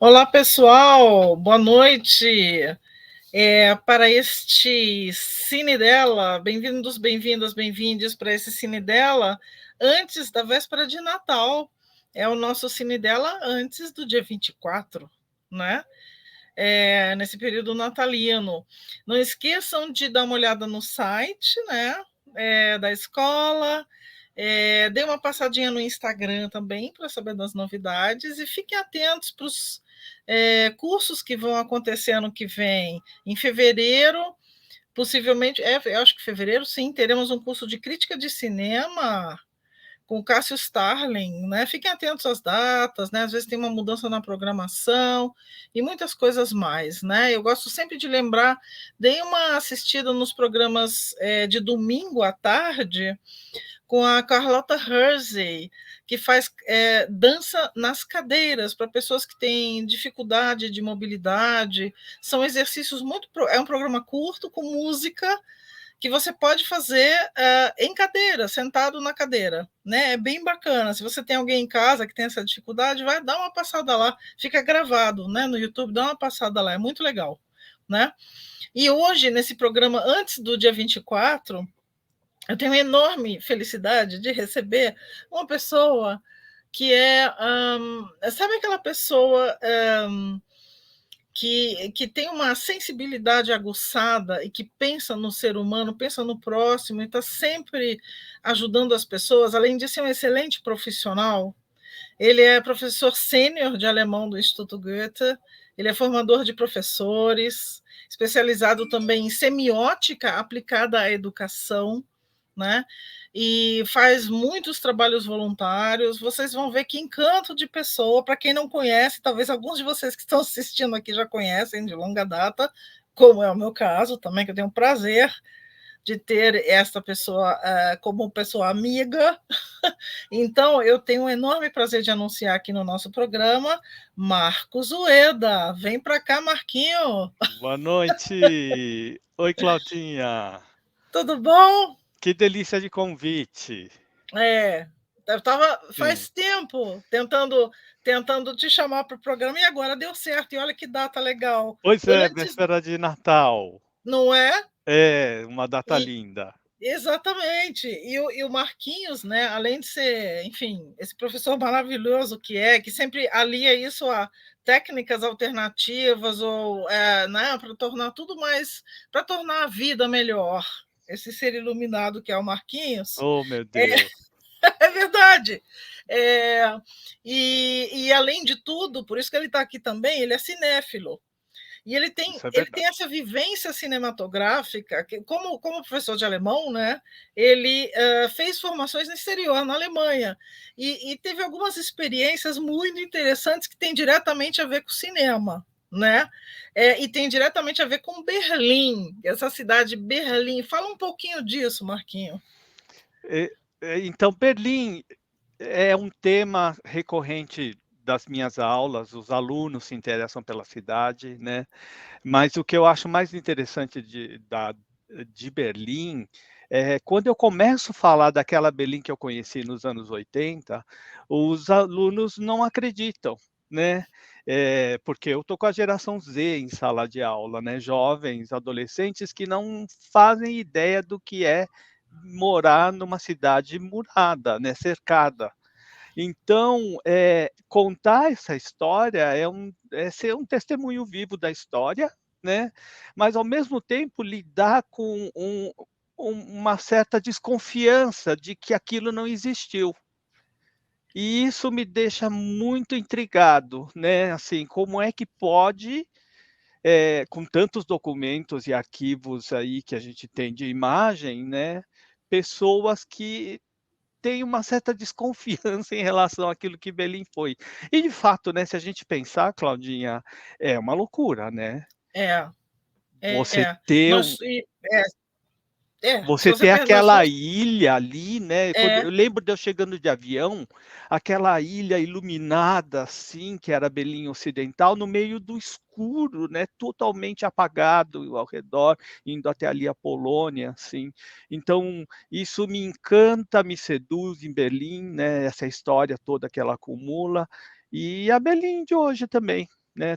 Olá, pessoal, boa noite. Para este Cine dela, bem-vindos, bem-vindas, bem-vindes para esse Cine dela, antes da véspera de Natal. É o nosso Cine dela antes do dia 24, né? Nesse período natalino. Não esqueçam de dar uma olhada no site, né? Da escola. Dê uma passadinha no Instagram também para saber das novidades e fiquem atentos para os cursos que vão acontecer ano que vem. Em fevereiro, possivelmente, eu acho que fevereiro, sim, teremos um curso de crítica de cinema com o Cássio Starling, né? Fiquem atentos às datas, né? Às vezes tem uma mudança na programação e muitas coisas mais, né? Eu gosto sempre de lembrar, dei uma assistida nos programas de domingo à tarde com a Carlota Hersey, que faz dança nas cadeiras para pessoas que têm dificuldade de mobilidade. São exercícios muito. É um programa curto com música que você pode fazer em cadeira, sentado na cadeira, né? É bem bacana. Se você tem alguém em casa que tem essa dificuldade, vai dar uma passada lá, fica gravado, né? No YouTube, dá uma passada lá, é muito legal, né? E hoje, nesse programa, antes do dia 24, eu tenho uma enorme felicidade de receber uma pessoa que sabe aquela pessoa que tem uma sensibilidade aguçada e que pensa no ser humano, pensa no próximo e está sempre ajudando as pessoas, além de ser um excelente profissional. Ele é professor sênior de alemão do Instituto Goethe, ele é formador de professores, especializado também em semiótica aplicada à educação, né? E faz muitos trabalhos voluntários. Vocês vão ver que encanto de pessoa. Para quem não conhece, talvez alguns de vocês que estão assistindo aqui já conhecem de longa data, como é o meu caso também, que eu tenho o prazer de ter esta pessoa como pessoa amiga. Então, eu tenho um enorme prazer de anunciar aqui no nosso programa Marcos Ueda. Vem para cá, Marquinho. Boa noite! Oi, Claudinha! Tudo bom? Que delícia de convite! Eu estava Sim. faz tempo tentando te chamar para o programa e agora deu certo. E olha que data legal. Pois é, Antes, véspera de Natal. não é? É, uma data E, linda. exatamente. E o Marquinhos, né, além de ser, enfim, esse professor maravilhoso que sempre alia isso a técnicas alternativas ou né, para tornar tudo mais, para tornar a vida melhor. Esse ser iluminado que é o Marquinhos. Oh, meu É, Deus! é verdade. É, além de tudo, por isso que ele está aqui também, ele é cinéfilo. E ele tem, Isso é ele tem verdade. essa vivência cinematográfica, que, como professor de alemão, né, ele fez formações no exterior, na Alemanha, e teve algumas experiências muito interessantes que têm diretamente a ver com cinema. Né? E tem diretamente a ver com Berlim, essa cidade Berlim. Fala um pouquinho disso, Marquinho. Então, Berlim é um tema recorrente das minhas aulas, os alunos se interessam pela cidade, né? Mas o que eu acho mais interessante de Berlim é quando eu começo a falar daquela Berlim que eu conheci nos anos 80, os alunos não acreditam, né? Porque eu estou com a geração Z em sala de aula, né? Jovens, adolescentes que não fazem ideia do que é morar numa cidade murada, né? Cercada. Então, contar essa história é ser um testemunho vivo da história, né? Mas, ao mesmo tempo, lidar com uma certa desconfiança de que aquilo não existiu. E isso me deixa muito intrigado, né? Assim, como é que pode, com tantos documentos e arquivos aí que a gente tem de imagem, né? Pessoas que tem uma certa desconfiança em relação àquilo que Belém foi. E de fato, né, se a gente pensar, Claudinha, é uma loucura, né? É, Você é. ter Nós, se você você ter perguntar, aquela ilha ali, né, quando é, eu lembro de eu chegando de avião, aquela ilha iluminada, assim, que era Belém Ocidental, no meio do escuro, né, totalmente apagado ao redor, indo até ali a Polônia, assim. Então, isso me encanta, me seduz em Berlim, né, essa história toda que ela acumula, e a Berlim de hoje também, né?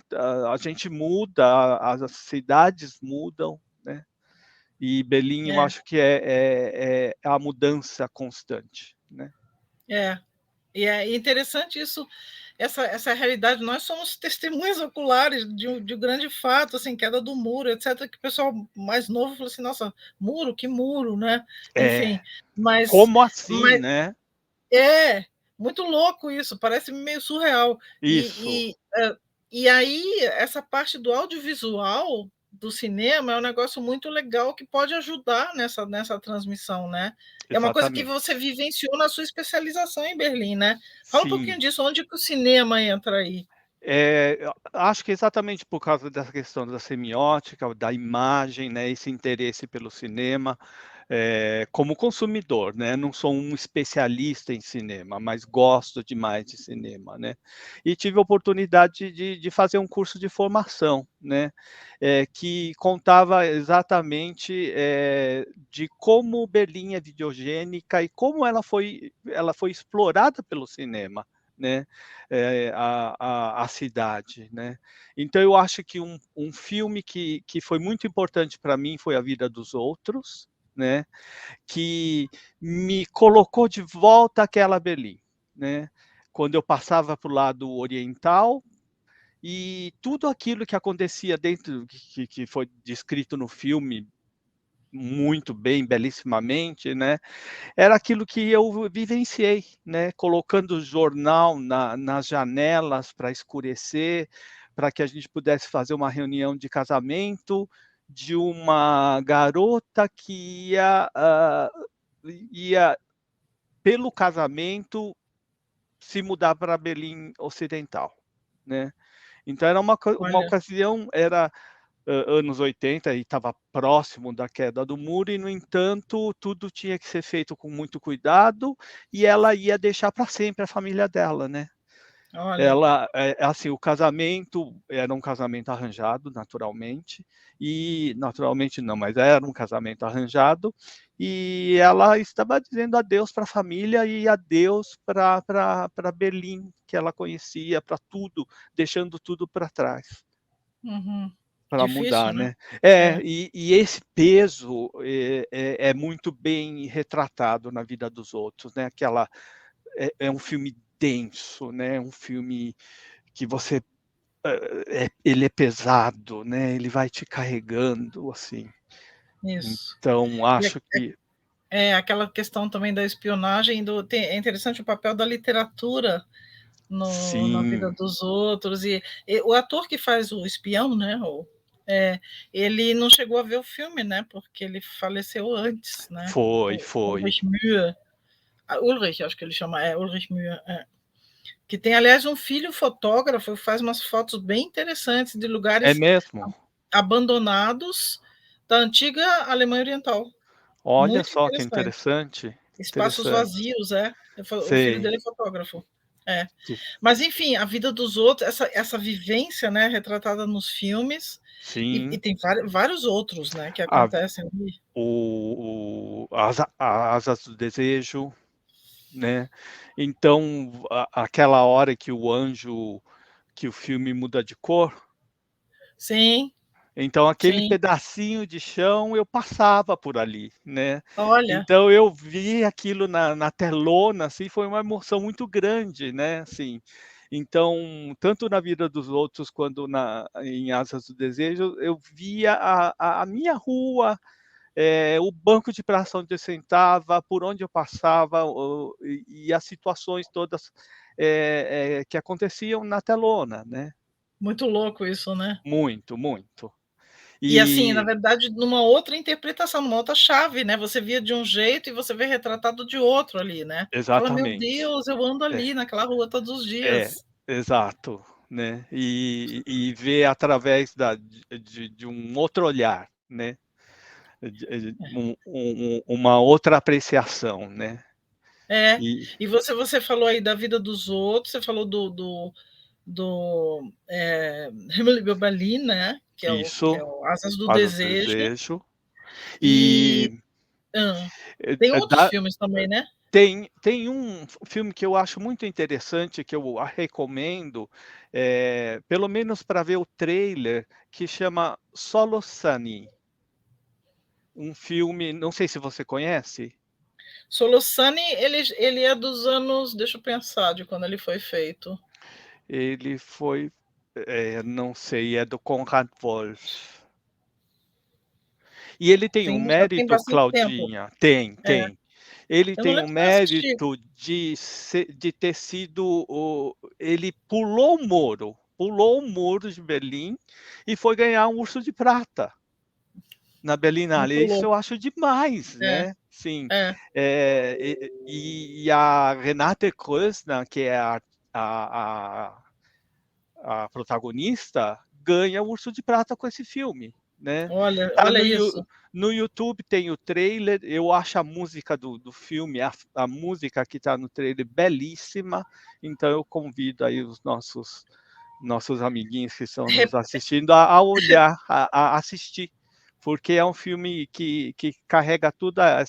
A gente muda, as cidades mudam, né? E Berlim, eu É, acho que é a mudança constante, né? é. E é interessante isso, essa realidade. Nós somos testemunhas oculares de um grande fato, assim, queda do muro, etc., que o pessoal mais novo falou assim, nossa, muro, que muro, né? É, Enfim, mas, como assim, mas né? é muito louco isso, parece meio surreal. Isso, E aí, essa parte do audiovisual do cinema é um negócio muito legal que pode ajudar nessa transmissão, né? É uma coisa que você exatamente. vivenciou na sua especialização em Berlim, né? Fala um Sim. pouquinho disso, onde que o cinema entra aí? Eu acho que exatamente por causa dessa questão da semiótica, da imagem, né, esse interesse pelo cinema, como consumidor, né, não sou um especialista em cinema, mas gosto demais de cinema, né. E tive a oportunidade de fazer um curso de formação, né, que contava exatamente, de como Berlim é videogênica e como ela foi explorada pelo cinema, né, a cidade, né. Então eu acho que um filme que foi muito importante para mim foi A Vida dos Outros, né, que me colocou de volta àquela Berlim, né. Quando eu passava para o lado oriental, e tudo aquilo que acontecia dentro que foi descrito no filme muito bem, bellissimamente, né, era aquilo que eu vivenciei, né, colocando o jornal nas janelas para escurecer, para que a gente pudesse fazer uma reunião de casamento de uma garota que ia pelo casamento se mudar para Berlim Ocidental, né. Então era uma Olha, ocasião, era anos 80 e estava próximo da queda do muro e, no entanto, tudo tinha que ser feito com muito cuidado e ela ia deixar para sempre a família dela, né. olha. Ela, assim, o casamento era um casamento arranjado, naturalmente, e naturalmente não, mas era um casamento arranjado, e ela estava dizendo adeus para a família e adeus para Berlim, que ela conhecia, para tudo, deixando tudo para trás. Uhum. Para Difícil, mudar, né? né. É. E esse peso é muito bem retratado na Vida dos Outros, né, é um filme denso, né, um filme que você, ele é pesado, né, ele vai te carregando, assim. Isso. Então E acho que aquela questão também da espionagem, é interessante o papel da literatura na vida sim, dos outros, e o ator que faz o espião, né, ele não chegou a ver o filme, né, porque ele faleceu antes, né, o foi. Ulrich Mühe, Ulrich, acho que ele chama, Ulrich Mühe, que tem, aliás, um filho fotógrafo, faz umas fotos bem interessantes de É lugares mesmo? abandonados da antiga Alemanha Oriental, Olha muito só que interessante. interessante, Espaços interessante. vazios, o filho Sei, dele é fotógrafo. É. que Mas, enfim, a vida dos outros, essa vivência, né, retratada nos filmes, e sim, tem vários outros, né, que a acontecem ali. Asas do Desejo, né. Então, aquela hora que o filme muda de cor, Sim, então aquele sim. pedacinho de chão eu passava por ali, né. Olha, Então eu vi aquilo na telona, assim, foi uma emoção muito grande, né, assim. Então, tanto na Vida dos Outros quanto em Asas do Desejo, eu via a minha rua, o banco de praça onde eu sentava, por onde eu passava, e as situações todas, que aconteciam na telona, né. muito louco isso, né. Muito, muito. E, assim, na E verdade, numa outra interpretação, numa outra chave, né, você via de um jeito e você vê retratado de outro ali, né. Fala: "Meu exatamente. Deus, eu ando É, ali naquela rua todos os é, dias". exato, né. E ver através de um outro olhar, né, uma outra apreciação, né. É. E E você falou aí da vida dos outros, você falou do Himmel über Berlin, né, que isso, é o Asas do Asas do Desejo, Desejo. e E, hã. Tem outros da filmes também, né? Tem um filme que eu acho muito interessante, que eu recomendo, pelo menos para ver o trailer, que chama Solo Sunny. Um filme, não sei se você conhece. Solossani, ele é dos anos, deixa eu pensar, de quando ele foi feito. Ele foi, não sei, é do Conrad Wolf. E ele tem um Sim, já tem mérito, bastante tempo. Claudinha, tem, É, tem. Ele eu não tem um lembro se eu assisti. mérito de ter sido ele pulou o muro de Berlim e foi ganhar um Urso de Prata na Não Berlinale. Isso pulou. eu acho demais, É, né. Sim. é. E a Renate Kreuzer, que é a a protagonista, ganha o Urso de Prata com esse filme, né. Olha, Tá olha isso. no YouTube, tem o trailer, eu acho a música do filme, a música que está no trailer belíssima, então eu convido aí os nossos amiguinhos que estão nos Re- assistindo a olhar, a assistir, porque é um filme que carrega toda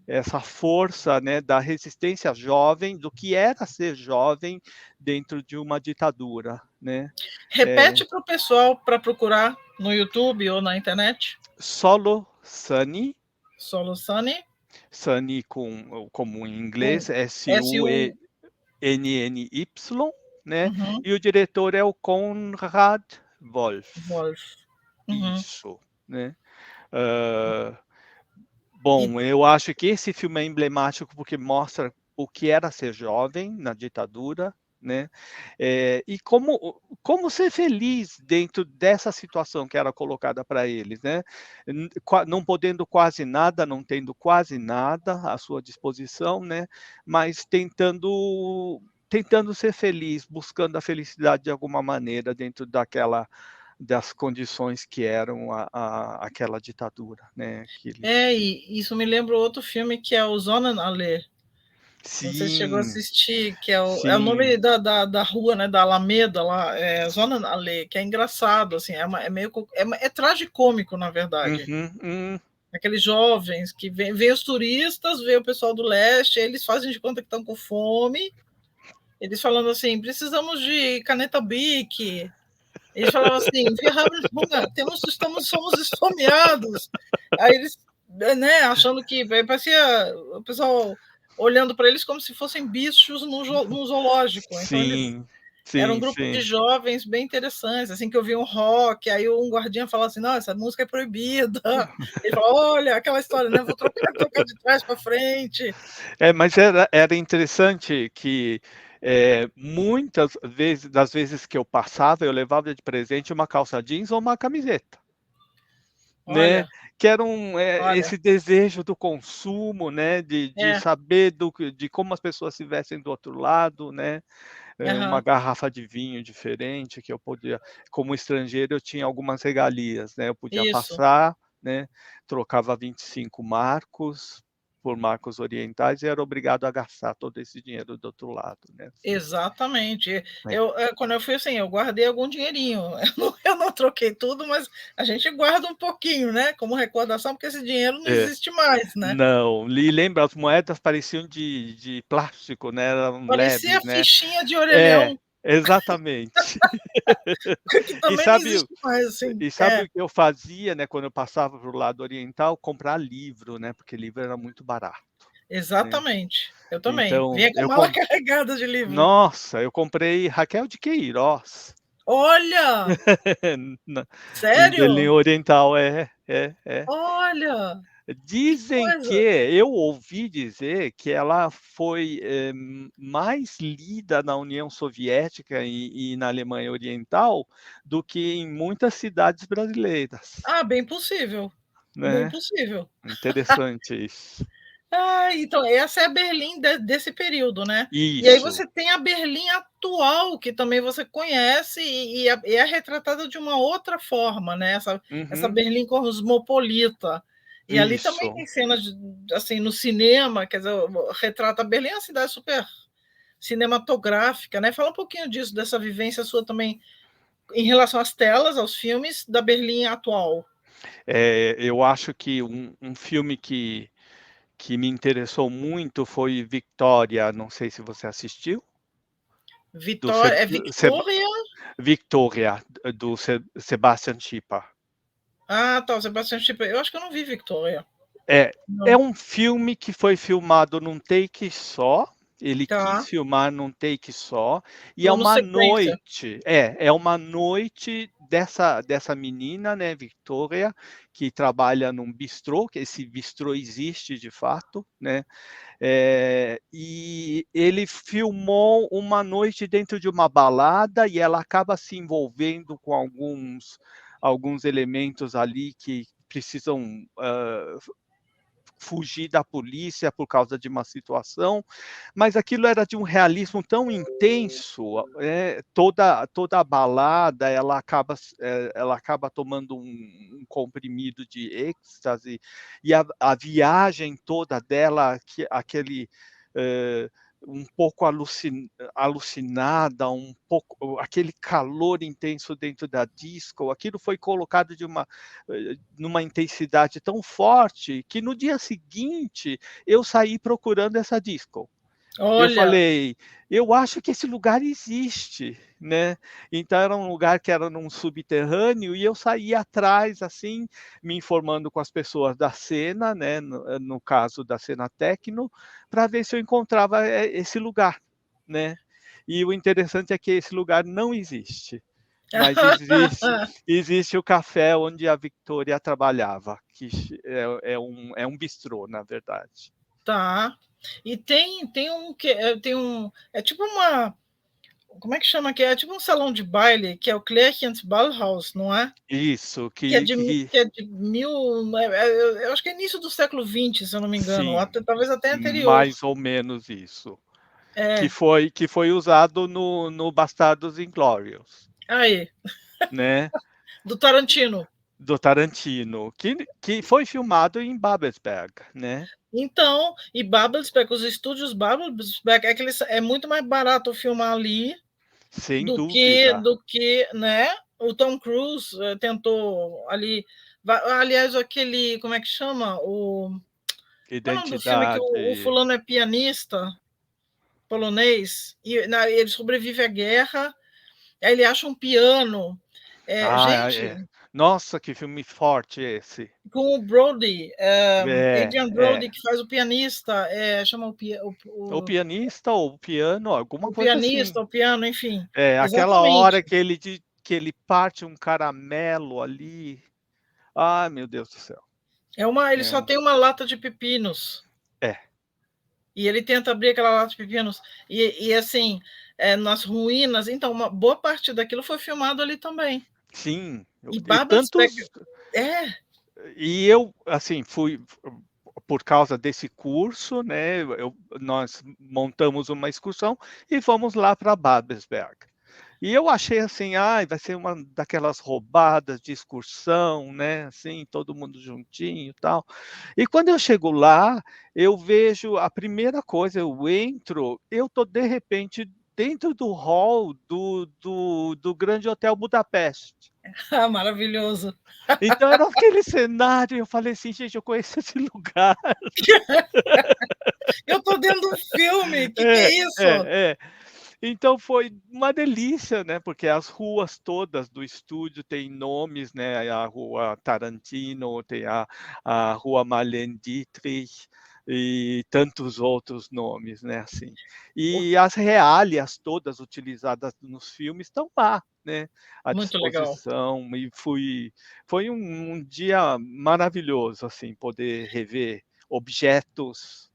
essa força, né, da resistência jovem, do que era ser jovem dentro de uma ditadura, né. Repete para o pessoal para procurar no YouTube ou na internet. Solo Sunny, Solossani Sunny como em com inglês, S-U. Sunny, né, Uhum, e o diretor é o Konrad Wolf. Wolf. Uhum. Isso, né. Hã E, Bom, eu acho que esse filme é emblemático, porque mostra o que era ser jovem na ditadura, né, e como ser feliz dentro dessa situação que era colocada para eles, né. Não podendo quase nada, não tendo quase nada à sua disposição, né, mas tentando ser feliz, buscando a felicidade de alguma maneira dentro das condições que eram aquela ditadura, né, que eles. e isso me lembra outro filme que é o Sonnenallee. Não sei se chegou a Sim, assistir, que é o sim. nome da rua, né, da Alameda lá, Sonnenallee, que é engraçado, assim, é meio é tragicômico, na verdade. Uhum, Aqueles jovens que vêm os turistas, vê o pessoal do leste, eles fazem de conta que estão com fome, eles falando assim: precisamos de caneta Bic. Eles falavam assim: wir haben Hunger, somos esfomeados. Aí eles, né, achando que parecia o pessoal olhando para eles como se fossem bichos num zoológico. Então eles sim, era um sim, grupo de sim. jovens bem interessantes, assim, que ouviam rock, aí um guardinha falava assim: "Não, essa música é proibida". Ele falou: "Olha, aquela história, né, vou trocar de trás para frente". Mas era interessante que, muitas vezes que eu passava, eu levava de presente uma calça jeans ou uma camiseta, né, Olha, que era olha, esse desejo do consumo, né, de é, saber de como as pessoas se vestem do outro lado, né. Uma aham, garrafa de vinho diferente que eu podia, como estrangeiro eu tinha algumas regalias, né, eu podia isso. passar, né, trocava 25 marcos por marcos orientais e era obrigado a gastar todo esse dinheiro do outro lado, né, assim. Exatamente. É. Quando eu fui assim, eu guardei algum dinheirinho. Eu não troquei tudo, mas a gente guarda um pouquinho, né, como recordação, porque esse dinheiro não É. existe mais, né. Não, lembra, as moedas pareciam de plástico, né, eram Parecia leves, né. fichinha de É, orelhão, exatamente. que E também não sabe existe mais, assim. E sabe o que eu fazia, né, quando eu passava para o lado oriental? Comprar livro, né, porque livro era muito barato, né. Exatamente. Eu também. Então Vinha com eu mala com carregada de livro. nossa, eu comprei Raquel de Queiroz, Olha! na em Berlim Sério? Oriental. É, é, é. Olha, que Dizem que coisa. eu ouvi dizer que ela foi, mais lida na União Soviética e na Alemanha Oriental do que em muitas cidades brasileiras, Ah, bem possível, bem né. possível. Interessante isso. Ah, então essa é a Berlim desse período, né. E aí Isso. você tem a Berlim atual, que também você conhece e é retratada de uma outra forma, né, essa Uhum. Berlim cosmopolita. E ali também Isso. tem cenas assim, no cinema, quer dizer, retrata Berlim é uma cidade super cinematográfica, né. Fala um pouquinho disso, dessa vivência sua também, em relação às telas, aos filmes da Berlim atual. Eu acho que um filme que me interessou muito foi Victoria, não sei se você assistiu, do Vitória, é Victoria? Victoria, do Sebastian Schipper. Ah, tá, o Sebastião Schipper. Eu acho que eu não vi Victoria. É, é Não. um filme que foi filmado num take só, ele quis Tá, filmar num take só, e é plano uma sequência. noite, é uma noite dessa menina, né, Victoria, que trabalha num bistrô, que esse bistrô existe de fato, né, e ele filmou uma noite dentro de uma balada e ela acaba se envolvendo com alguns elementos ali que precisam fugir da polícia por causa de uma situação, mas aquilo era de um realismo tão intenso, toda a balada ela acaba tomando um comprimido de êxtase e a viagem toda dela, aquele um pouco alucinada, um pouco aquele calor intenso dentro da disco, aquilo foi colocado numa intensidade tão forte que no dia seguinte eu saí procurando essa disco. Eu Olha, falei, eu acho que esse lugar existe, né? Então era um lugar que era num subterrâneo e eu saí atrás, assim, me informando com as pessoas da cena, né? No caso da cena techno, para ver se eu encontrava esse lugar, né? E o interessante é que esse lugar não existe, mas existe o café onde a Victoria trabalhava, que é um bistrô, na verdade. tá. E tem um que tem um. É tipo uma. Como é que chama aqui? É tipo um salão de baile, que é o Clerkens Ballhaus, não é? Isso, Que é de mil. Eu acho que é início do século XX, se eu não me engano, ou sim, talvez até anterior. mais ou menos isso. Que É, foi, que foi usado no Bastardos Inglórios, aí, né? do Tarantino. Do Tarantino, que foi filmado em Babelsberg, né? Então, e Babelsberg, os estúdios Babelsberg, é muito mais barato filmar ali Sem do que, dúvida. né? O Tom Cruise tentou ali. Aliás, aquele, como é que chama? Qual é o nome do filme que o Identidade. fulano é pianista polonês e ele sobrevive à guerra, aí ele acha um piano. Ah, Gente, é. Nossa, que filme forte esse. com o Brody, É, Adrian Brody, é. que faz o pianista, chama O pianista ou o piano, alguma o coisa assim. pianista, o piano, enfim. É, aquela hora Exatamente. que ele parte um caramelo ali. Ai, meu Deus do céu. Ele É, só tem uma lata de pepinos. é, E ele tenta abrir aquela lata de pepinos. E assim, nas ruínas. Então, uma boa parte daquilo foi filmado ali também. sim. E E Babelsberg. tantos. É, E eu, assim, fui por causa desse curso, né? Nós montamos uma excursão e fomos lá para Babelsberg. E eu achei assim, vai ser uma daquelas roubadas de excursão, né? Assim, todo mundo juntinho e tal. E quando eu chego lá, eu vejo a primeira coisa, eu entro, eu tô de repente dentro do hall do Grande Hotel Budapeste. maravilhoso. Então era aquele cenário, eu falei assim, gente, eu conheço esse lugar. Eu tô dentro do filme, que É, é isso? é, é. Então foi uma delícia, né, porque as ruas todas do estúdio têm nomes, né, a Rua Tarantino, tem a Rua Marlene Dietrich e tantos outros nomes, né, assim. E as reálias todas utilizadas nos filmes estão lá, né, à Muito legal. disposição e foi um dia maravilhoso, assim, poder rever objetos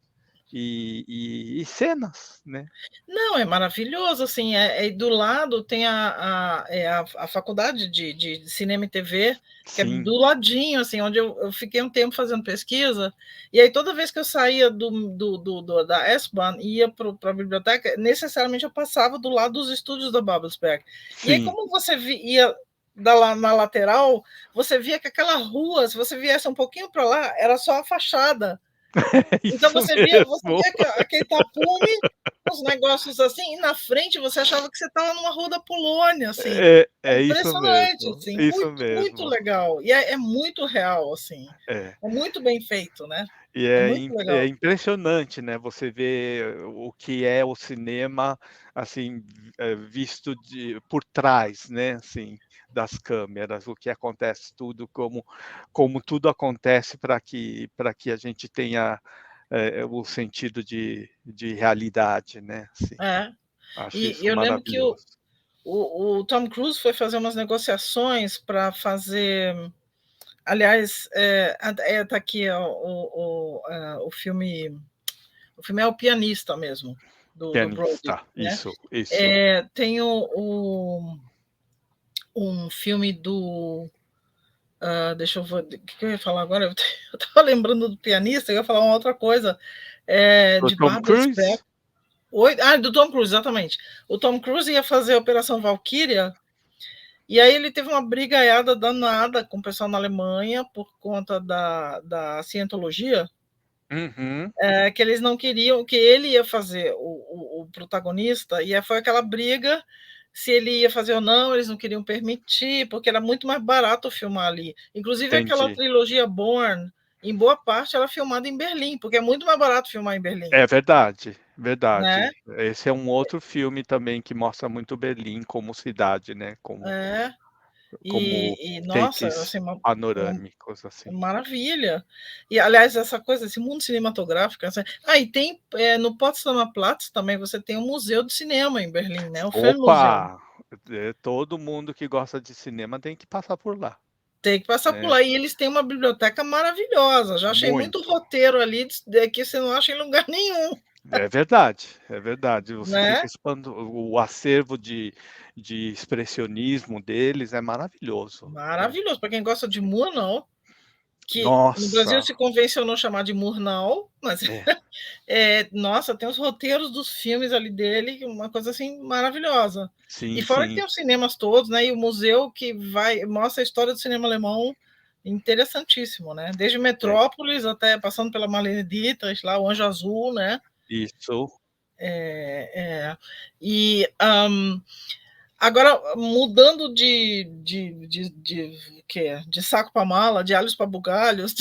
e cenas, né. Não, é maravilhoso, assim, do lado tem a faculdade de cinema e TV, que é Sim, do ladinho, assim, onde eu fiquei um tempo fazendo pesquisa, e aí toda vez que eu saía da S-Bahn e ia para a biblioteca, necessariamente eu passava do lado dos estúdios da Babelsberg. E aí sim, como você ia na lateral, você via que aquela rua, se você viesse um pouquinho para lá, era só a fachada. É Então isso você mesmo. via aquele tapume, uns negócios assim, e na frente você achava que você estava numa rua da Polônia, assim. É É isso impressionante, mesmo, assim, isso muito, muito mesmo. legal. E é muito real, assim. É. É muito bem feito, né. E É muito é legal. impressionante, né, você ver o que é o cinema, assim, visto por trás, né, assim, das câmeras, o que acontece tudo, como tudo acontece para que a gente tenha, o sentido de realidade, né, assim. É. Acho E isso eu lembro que o maravilhoso. o Tom Cruise foi fazer umas negociações para fazer, aliás, tá aqui o filme é O Pianista mesmo, do Brody, Pianista, né. isso. Tem um filme deixa eu ver, o que eu ia falar agora? Eu estava lembrando do Pianista, eu ia falar uma outra coisa, Do de Tom Barbra Cruise? Streisand. Oi? Do Tom Cruise, exatamente. O Tom Cruise ia fazer a Operação Valkyria, e aí ele teve uma brigaiada danada com o pessoal na Alemanha por conta da cientologia, Uhum, que eles não queriam, que ele ia fazer o protagonista, e aí foi aquela briga se ele ia fazer ou não, eles não queriam permitir, porque era muito mais barato filmar ali. Inclusive aquela entendi. trilogia Bourne, em boa parte ela é filmada em Berlim, porque é muito mais barato filmar em Berlim, É verdade, verdade. né. Esse é um outro filme também que mostra muito Berlim como cidade, né, É, como nossa, takes assim, panorâmicos, assim. maravilha. E, aliás, essa coisa, esse mundo cinematográfico, assim, e tem, no Potsdamer Platz também você tem um museu de cinema em Berlim, né, o Filmmuseum. Opa! Todo mundo que gosta de cinema tem que passar por lá, Tem que passar por né. lá. E eles têm uma biblioteca maravilhosa. Já achei muito Muito. roteiro ali que você não acha em lugar nenhum, É verdade, é verdade. Você fica né. expando o acervo de expressionismo deles é maravilhoso, né. Maravilhoso. Para quem gosta de Murnau, que no Brasil Nossa! se convencionou chamar de Murnau, mas É, nossa, tem os roteiros dos filmes ali dele, uma coisa assim maravilhosa. E sim, fora que sim. tem os cinemas todos, né? E o museu que mostra a história do cinema alemão, interessantíssimo, né? Desde É, Metrópolis até passando pela Marlene Dietrich, lá o Anjo Azul, né? isso. É, e agora mudando de saco para mala, de alhos para bugalhos,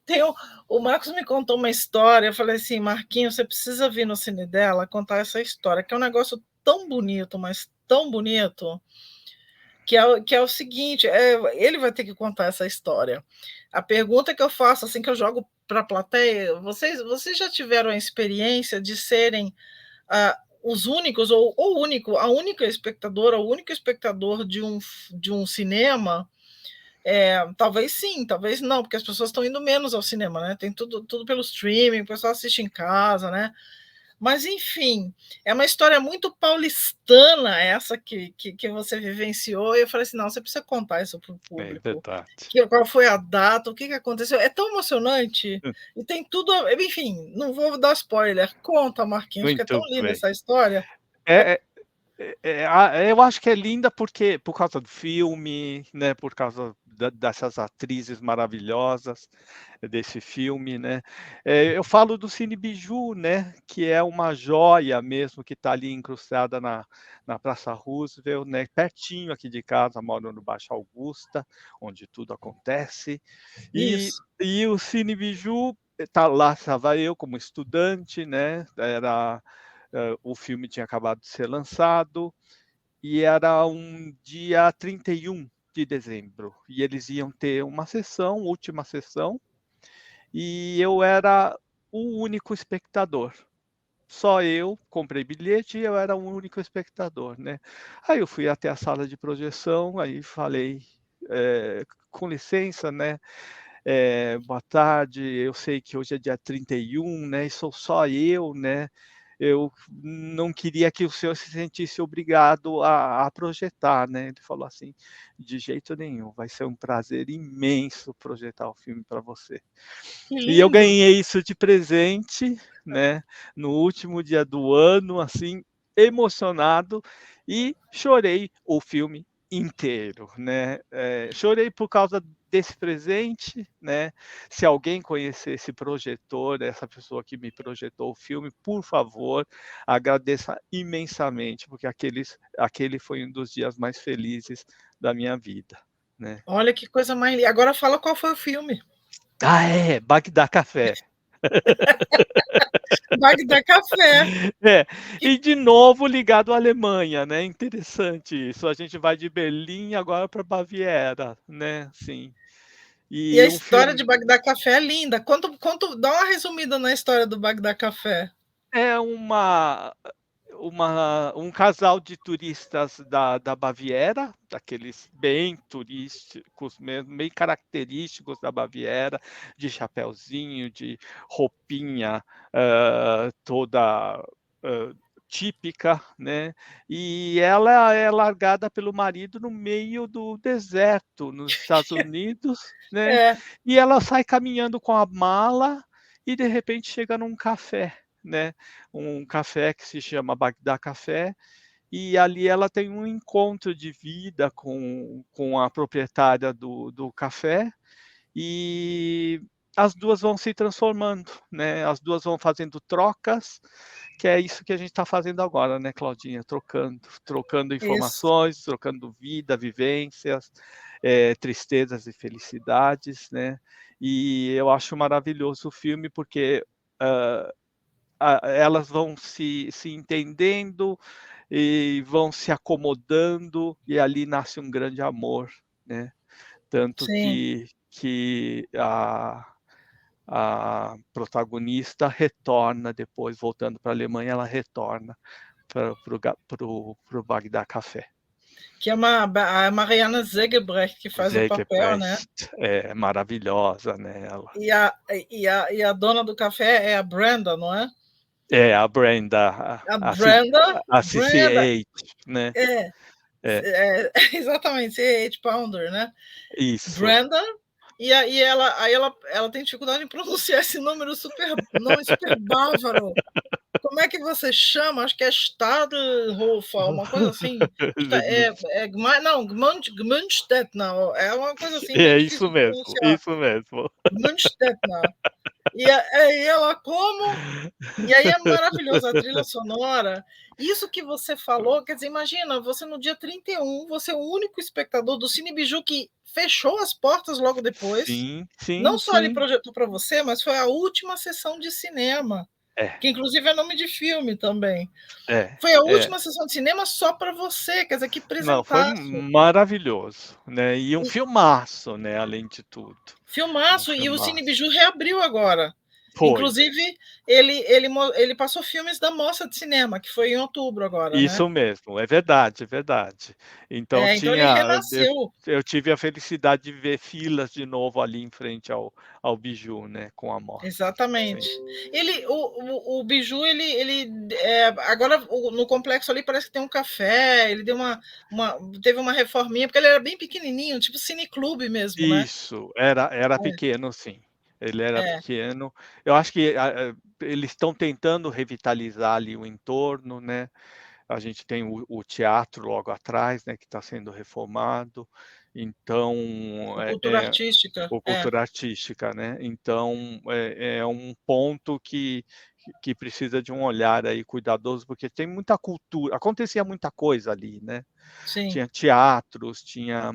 Tem o Marcos me contou uma história, eu falei assim: "Marquinhos, você precisa vir no cine dela contar essa história", que é um negócio tão bonito, mas tão bonito, que é o seguinte, ele vai ter que contar essa história. A pergunta que eu faço, assim, que eu jogo para a plateia: vocês já tiveram a experiência de serem, os únicos ou o único a única espectadora, o único espectador de um cinema? Talvez sim, talvez não, porque as pessoas estão indo menos ao cinema, né? Tem tudo pelo streaming, o pessoal assiste em casa, né? Mas enfim, é uma história muito paulistana essa que você vivenciou, e eu falei assim: "Não, você precisa contar isso para o É público, verdade. qual foi a data, o que aconteceu". É tão emocionante, e tem tudo enfim, não vou dar spoiler. Conta, Marquinhos, que é tão Muito linda bem. essa história. É É eu acho que é linda porque por causa do filme, né, por causa dessas atrizes maravilhosas desse filme, né. Eu falo do Cine Biju, né, que é uma joia mesmo que está ali incrustada na Praça Roosevelt, né, pertinho aqui de casa, moro no Baixo Augusta, onde tudo acontece. isso. E o Cine Biju, lá estava eu como estudante, né, o filme tinha acabado de ser lançado, e era um dia 31 de dezembro, e eles iam ter uma sessão, última sessão, e eu era o único espectador. Só eu comprei bilhete e eu era o único espectador, né. Aí eu fui até a sala de projeção, aí falei, "Com licença, né, boa tarde, eu sei que hoje é dia 31, né, e sou só eu, né, eu não queria que o senhor se sentisse obrigado a projetar, né". Ele falou assim: "De jeito nenhum, vai ser um prazer imenso projetar o filme para você". Que E eu lindo. ganhei isso de presente, né, no último dia do ano, assim, emocionado, e chorei o filme inteiro, né. Chorei por causa desse presente, né? Se alguém conhecer esse projetor, essa pessoa que me projetou o filme, por favor, agradeça imensamente, porque aquele foi um dos dias mais felizes da minha vida, né? Olha que coisa mais linda. Agora fala qual foi o filme. Ah, é, Bagdá Café. Bagdá Café. É, Que... e de novo ligado à Alemanha, né? Interessante isso. A gente vai de Berlim agora para Baviera, né? Sim. E a E um história filme de Bagdá Café é linda. Dá uma resumida na história do Bagdá Café. é um casal de turistas da Baviera, daqueles bem turísticos mesmo, bem característicos da Baviera, de chapeuzinho, de roupinha toda típica, né? E ela é largada pelo marido no meio do deserto, nos Estados Unidos, né? É, E ela sai caminhando com a mala e de repente chega num café, né? Um café que se chama Bagdá Café, e ali ela tem um encontro de vida com a proprietária do café, e as duas vão se transformando, né? As duas vão fazendo trocas, que é isso que a gente está fazendo agora, né, Claudinha? Trocando isso. informações, trocando vida, vivências, tristezas e felicidades, né? E eu acho maravilhoso o filme porque uh, elas vão se entendendo e vão se acomodando, e ali nasce um grande amor, né? Tanto Sim. que a protagonista retorna depois, voltando para a Alemanha, ela retorna para o Bagdá Café. Que é a Mariana Zegebrecht que faz o papel, né? É maravilhosa, né? Ela. E a dona do café é a Brenda, não é? É a Brenda, A Brenda, a Brenda, CC8, né? é, É, exatamente, C8 Pounder, né? isso. Brenda, e ela tem dificuldade em pronunciar esse nome super bávaro. Como é que você chama? Acho que é Stadelhofer, uma coisa assim. Não, Gmundstettner, é uma coisa assim bem É difícil isso de mesmo, pronunciar. isso mesmo. Gmundstettner. E ela como? E aí é maravilhosa a trilha sonora. Isso que você falou, quer dizer, imagina, você no dia 31, você é o único espectador do Cine Biju que fechou as portas logo depois. Sim, sim, Não só ele sim. projetou para você, mas foi a última sessão de cinema, É, que inclusive é nome de filme também. é, Foi a é. última sessão de cinema só para você, quer dizer, que Não, foi presentaço. maravilhoso, né? E um E, filmaço, né? Além de tudo, um filmaço, e o Cine filmaço. Biju reabriu agora. Foi. Inclusive, ele passou filmes da Mostra de Cinema, que foi em outubro agora, né? Isso mesmo, é verdade, é verdade. Então Então ele eu renasceu. eu tive a felicidade de ver filas de novo ali em frente ao Biju, né, com a mostra. Exatamente. Sim. O Biju, agora no complexo ali parece que tem um café, ele teve uma reforminha, porque ele era bem pequenininho, tipo cineclube mesmo, né? Isso, era pequeno sim, ele era É, pequeno. Eu acho que eles estão tentando revitalizar ali o entorno, né. A gente tem o teatro logo atrás, né, que está sendo reformado, então o Cultura Artística, o cultura artística, né. Então é um ponto que precisa de um olhar aí cuidadoso, porque tem muita cultura, acontecia muita coisa ali, né. sim. Tinha teatros, tinha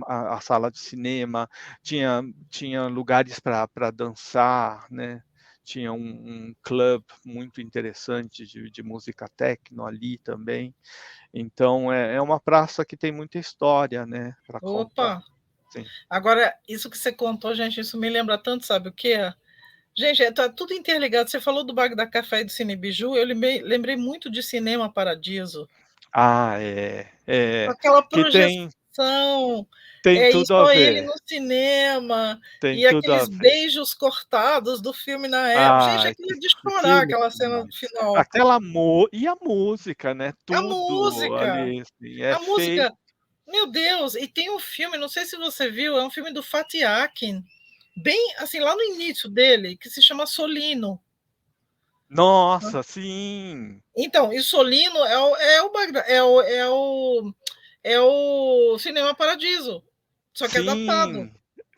a sala de cinema, tinha lugares para dançar, né, tinha um club muito interessante de música techno ali também. Então é uma praça que tem muita história, né, para contar. Opa! Sim. Agora, isso que você contou, gente, isso me lembra tanto, sabe o quê? Gente, tá tudo interligado. Você falou do Bagdá Café e do Cine Biju, eu lembrei muito de Cinema Paradiso. Ah, Aquela que projeção, tem e tudo a só ele ver, no cinema, tem e tudo a aqueles ver. beijos cortados do filme na época. Gente, Ai, aquilo é de chorar, filme aquela cena demais. final. Aquela mu E a música, né, A tudo música, ali, assim, é a feito. música, meu Deus! E tem um filme, não sei se você viu, é um filme do Fatih Akin, bem assim, lá no início dele, que se chama Solino. Nossa, sim, Então, e Solino é o Cinema Paradiso, só que adaptado. sim,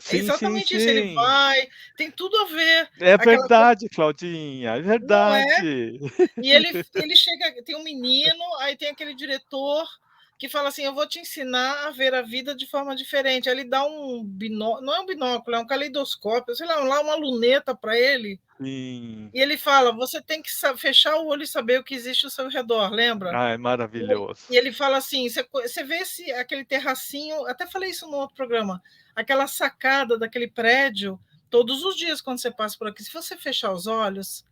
É Sim, sim, exatamente isso, ele sim. vai, tem tudo a ver, É aquela coisa, verdade, Claudinha, é não é? verdade. E ele chega, tem um menino, aí tem aquele diretor que fala assim: "Eu vou te ensinar a ver a vida de forma diferente". Aí ele dá um binóculo, não é um binóculo, é um caleidoscópio, sei lá uma luneta para ele, Sim. e ele fala: "Você tem que fechar o olho e saber o que existe ao seu redor", lembra? Ah, é E maravilhoso. ele fala assim: "Você vê aquele terracinho", até falei isso no outro programa, aquela sacada daquele prédio, todos os dias quando você passa por aqui, se você fechar os olhos,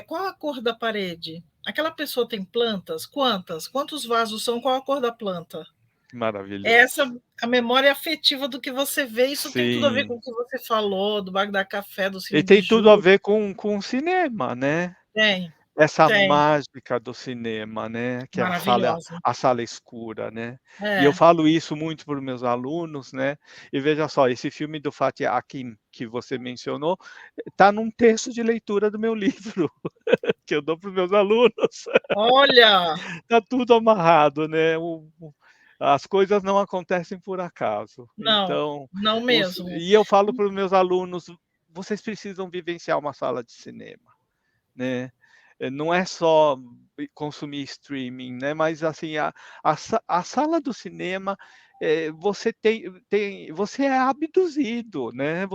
qual a cor da parede? Aquela pessoa tem plantas? Quantas? Quantos vasos são? Qual a cor da planta? É essa Maravilhoso. a memória afetiva do que você vê. Isso tem tudo a ver com Sim. o que você falou, do Bagdá Café, do E Cine tem tudo a Biju. ver com o cinema, né. Tem, Essa tem. mágica do cinema, né, que é Maravilhosa. a sala escura, né. E eu É, falo isso muito para os meus alunos, né, e veja só, esse filme do Fatih Akin que você mencionou, está num texto de leitura do meu livro, que eu dou para os meus alunos. olha! Está tudo amarrado, né, as coisas não acontecem por acaso. Não, Então, não mesmo. eu falo para os meus alunos: "Vocês precisam vivenciar uma sala de cinema". Né, não é só consumir streaming, né, mas assim, a sala do cinema, você você é abduzido, né,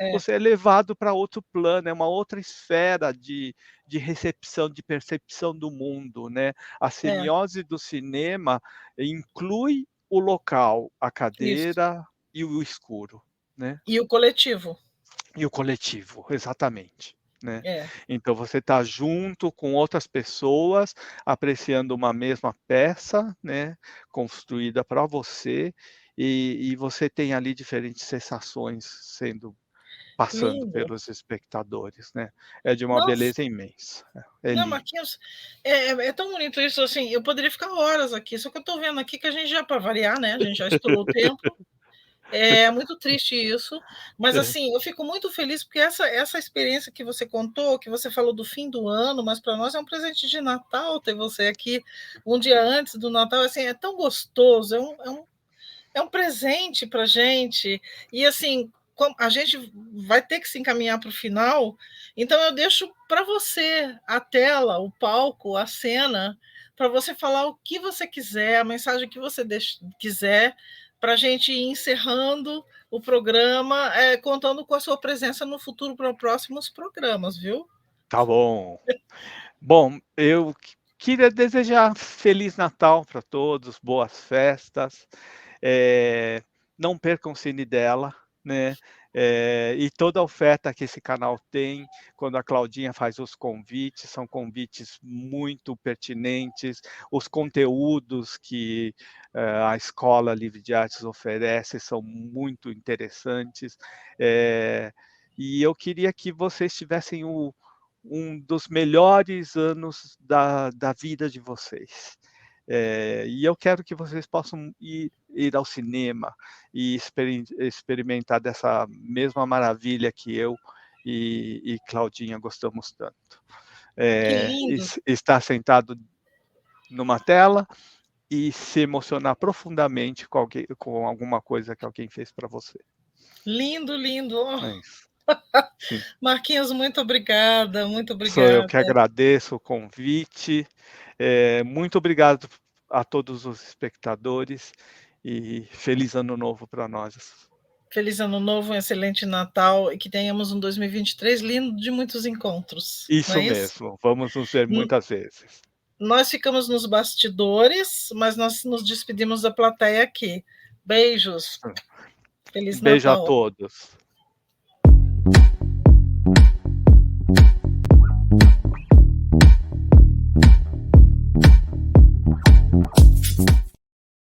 É, você é levado para outro plano, é uma outra esfera de recepção, de percepção do mundo, né. A é, semiose do cinema inclui o local, a isso. cadeira e o escuro, né. E o coletivo. E o coletivo, exatamente, né. É, Então você está junto com outras pessoas, apreciando uma mesma peça, né, construída para você, e você tem ali diferentes sensações passando lindo. pelos espectadores, né. É de uma Nossa, beleza imensa, é não, lindo. Marquinhos, é tão bonito isso, assim, eu poderia ficar horas aqui, só que eu estou vendo aqui que a gente já, para variar, né, a gente já estourou o tempo. É muito triste isso, mas É, assim, eu fico muito feliz porque essa experiência que você contou, que você falou do fim do ano, mas para nós é um presente de Natal ter você aqui um dia antes do Natal, assim, é tão gostoso, é um presente para gente. E assim, a gente vai ter que se encaminhar para o final, então eu deixo para você a tela, o palco, a cena, para você falar o que você quiser, a mensagem que você quiser, para a gente ir encerrando o programa, contando com a sua presença no futuro para próximos programas, viu? tá bom. Bom, eu queria desejar feliz Natal para todos, boas festas, não percam o Cine dela, né, e toda a oferta que esse canal tem, quando a Claudinha faz os convites, são convites muito pertinentes, os conteúdos que, a Escola Livre de Artes oferece são muito interessantes, e eu queria que vocês tivessem um dos melhores anos da vida de vocês. E eu quero que vocês possam ir ao cinema e experimentar dessa mesma maravilha que eu e Claudinha gostamos tanto. Que lindo, Estar sentado numa tela e se emocionar profundamente com alguma coisa que alguém fez para você. lindo, lindo. Oh, É isso. Sim. Marquinhos, muito obrigada, muito Sou eu obrigada. que agradeço o convite. Muito obrigado a todos os espectadores e feliz ano novo para nós. Feliz ano novo, um excelente Natal e que tenhamos um 2023 lindo de muitos encontros, não Isso é isso? mesmo, vamos nos ver N muitas vezes. Nós ficamos nos bastidores, mas nós nos despedimos da plateia aqui. Beijos, Um feliz beijo a Natal. todos.